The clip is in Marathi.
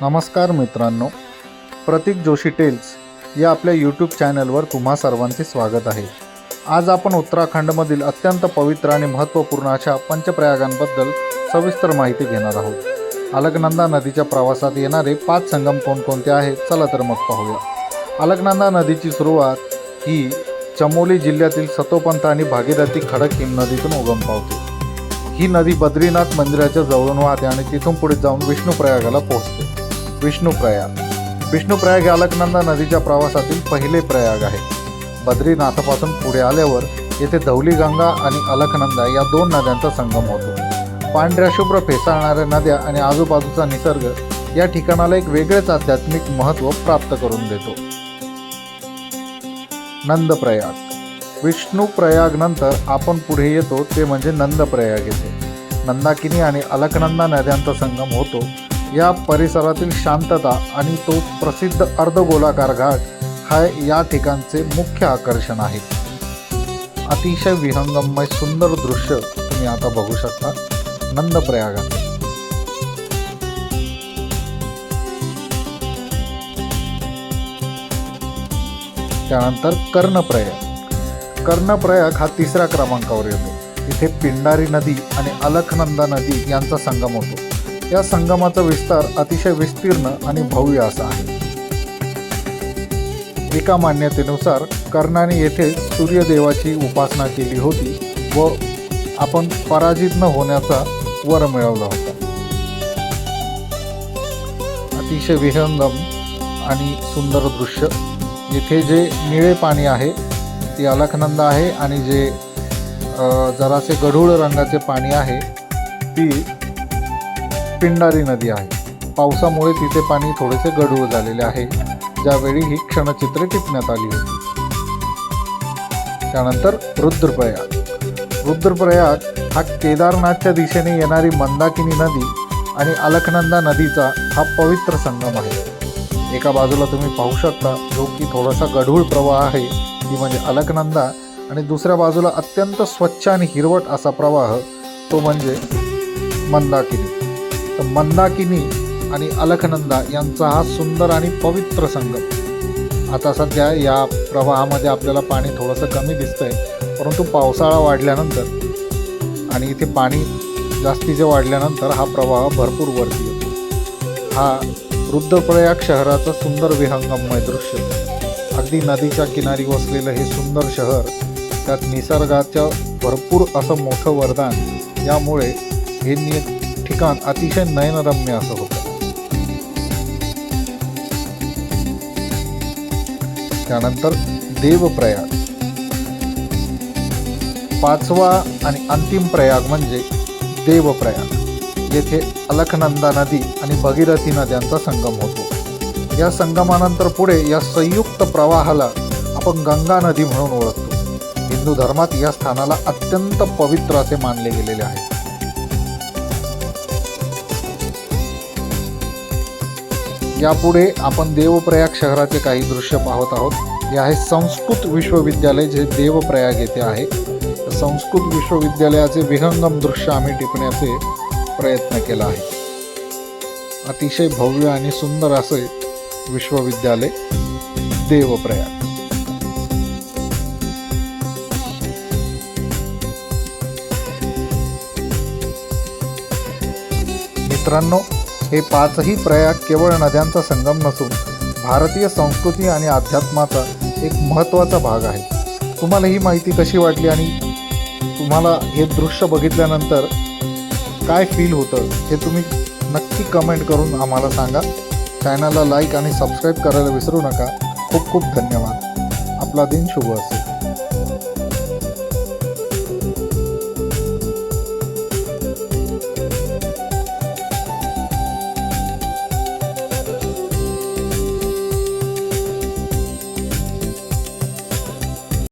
नमस्कार मित्रांनो, प्रतीक जोशी टेल्स या आपल्या यूट्यूब चॅनलवर तुम्हा सर्वांचे स्वागत आहे। आज आपण उत्तराखंडमधील अत्यंत पवित्र आणि महत्त्वपूर्ण अशा पंचप्रयागांबद्दल सविस्तर माहिती घेणार आहोत। अलकनंदा नदीच्या प्रवासात येणारे 5 संगम कोणकोणते आहेत, चला तर मग पाहूया। अलकनंदा नदीची सुरुवात ही चमोली जिल्ह्यातील सतोपंथ आणि भागीरथी खडक हिमनदीतून उगम पावते। ही नदी बद्रीनाथ मंदिराच्या जवळून वाहते आणि तिथून पुढे जाऊन विष्णुप्रयागला पोहोचते। विष्णुप्रयाग हे अलकनंदा नदीच्या प्रवासातील पहिले प्रयाग आहे। बद्रीनाथापासून पुढे आल्यावर येथे धौलीगंगा आणि अलकनंदा या 2 नद्यांचा संगम होतो। पांढऱ्या शुभ्र फेसाळणाऱ्या नद्या आणि आजूबाजूचा निसर्ग या ठिकाणाला एक वेगळेच आध्यात्मिक महत्त्व प्राप्त करून देतो। नंदप्रयाग। विष्णुप्रयाग नंतर आपण पुढे येतो ते म्हणजे नंदप्रयाग येथे मंदाकिनी आणि अलकनंदा नद्यांचा संगम होतो। या परिसरातील शांतता आणि तो प्रसिद्ध अर्धगोलाकार घाट हा या ठिकाणचे मुख्य आकर्षण आहे। अतिशय विहंगममय सुंदर दृश्य तुम्ही आता बघू शकता नंदप्रयागाचे। त्यानंतर कर्णप्रयाग हा 3ऱ्या क्रमांकावर येतो। इथे पिंडारी नदी आणि अलकनंदा नदी यांचा संगम होतो। या संगमाचा विस्तार अतिशय विस्तीर्ण आणि भव्य असा आहे। एका मान्यतेनुसार कर्णाने येथे सूर्यदेवाची उपासना केली होती व आपण पराजित न होण्याचा वर मिळवला होता। अतिशय विहंगम आणि सुंदर दृश्य। इथे जे निळे पाणी आहे ते अलकनंदा आहे आणि जे जरासे गढूळ रंगाचे पाणी आहे ती पिंडारी नदी आहे। पावसामुळे तिचे पाणी थोडेसे गढूळ झालेले आहे, ज्यावेळी ही क्षणचित्रे टिपण्यात आली होती। त्यानंतर रुद्रप्रयाग हा केदारनाथच्या दिशेने येणारी मंदाकिनी नदी आणि अलकनंदा नदीचा हा पवित्र संगम आहे। एका बाजूला तुम्ही पाहू शकता जो की थोडासा गढूळ प्रवाह आहे ती म्हणजे अलकनंदा, आणि दुसऱ्या बाजूला अत्यंत स्वच्छ आणि हिरवट असा प्रवाह तो म्हणजे मंदाकिनी। तर मंदाकिनी आणि अलकनंदा यांचा हा सुंदर आणि पवित्र संगम। आता सध्या या प्रवाहामध्ये आपल्याला पाणी थोडंसं कमी दिसतंय, परंतु पावसाळा वाढल्यानंतर आणि इथे पाणी जास्तीचे वाढल्यानंतर हा प्रवाह भरपूर वरती येतो। हा रुद्रप्रयाग शहराचं सुंदर विहंगममय दृश्य। अगदी नदीच्या किनारी वसलेलं हे सुंदर शहर, त्यात निसर्गाचं भरपूर असं मोठं वरदान, यामुळे हे ठिकाण अतिशय नयनरम्य असं होतं। त्यानंतर देवप्रयाग। 5वा आणि अंतिम प्रयाग म्हणजे देवप्रयाग। येथे अलकनंदा नदी आणि भागीरथी नद्यांचा संगम होतो। या संगमानंतर पुढे या संयुक्त प्रवाहाला आपण गंगा नदी म्हणून ओळखतो। हिंदू धर्मात या स्थानाला अत्यंत पवित्र असे मानले गेलेले आहे। यापुढे आपण देवप्रयाग शहराचे काही दृश्य पाहत आहोत। हे आहे संस्कृत विश्वविद्यालय जे देवप्रयाग येथे आहे। संस्कृत विश्वविद्यालयाचे विहंगम दृश्य आम्ही टिपण्याचे प्रयत्न केला आहे। अतिशय भव्य आणि सुंदर असे विश्वविद्यालय देवप्रयाग। मित्रांनो, हे 5ही प्रयाग केवळ नद्यांचा संगम नसून भारतीय संस्कृती आणि अध्यात्माचा एक महत्त्वाचा भाग आहे। तुम्हाला ही माहिती कशी वाटली आणि तुम्हाला हे दृश्य बघितल्यानंतर काय फील होतं हे तुम्ही नक्की कमेंट करून आम्हाला सांगा। चॅनलला लाईक आणि सबस्क्राईब करायला विसरू नका। खूप खूप धन्यवाद। आपला दिन शुभ असेल।